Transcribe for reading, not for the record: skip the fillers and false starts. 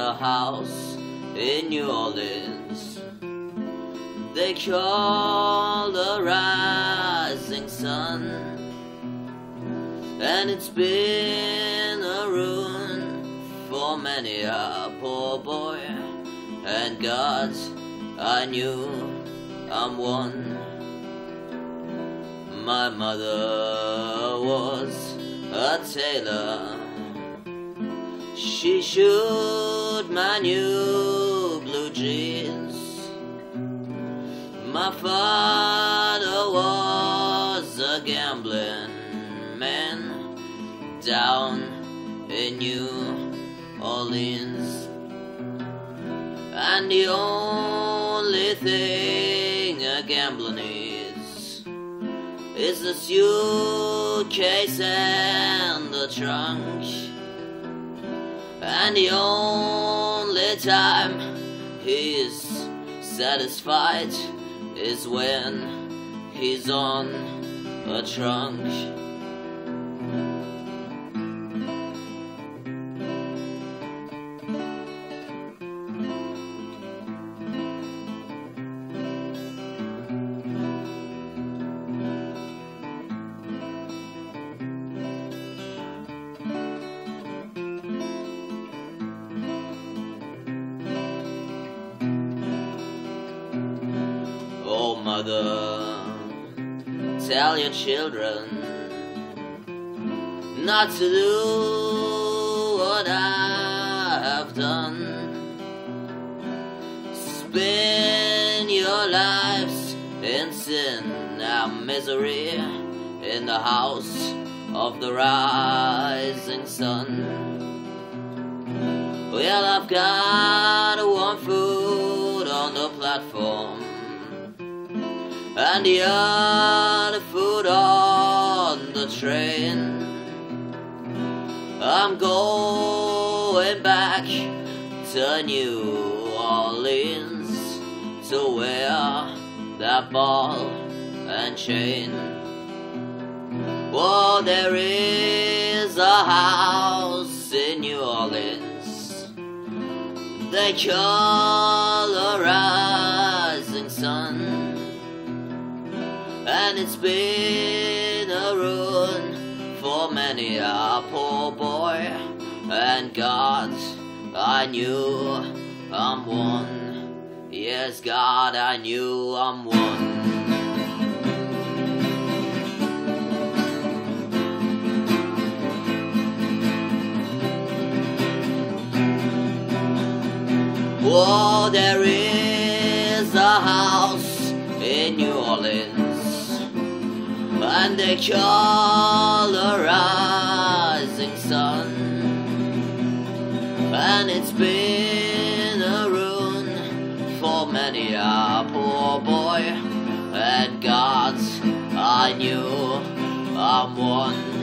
a house in New Orleans they call the rising sun, and it's been a ruin for many a poor boy. And God, I knew I'm one. My mother was a tailor. She shoed my new blue jeans. My father was a gambling man down in New Orleans, and the only thing a gambler needs is a suitcase and a trunk. And the only time he's satisfied is when he's on a trunk. Oh, mother, tell your children not to do what I have done. Spend your lives in sin and misery in the house of the rising sun. Well, I've got one foot on the platform and the other foot on the train. I'm going back to New Orleans to wear that ball and chain. Oh, there is a house in New Orleans they call the rising sun, and it's been a ruin for many a poor boy. And God, I knew I'm one. Yes, God, I knew I'm one. Oh, there is a house in New Orleans, and they call the rising sun, and it's been a ruin for many a poor boy. And God, I knew I'm one.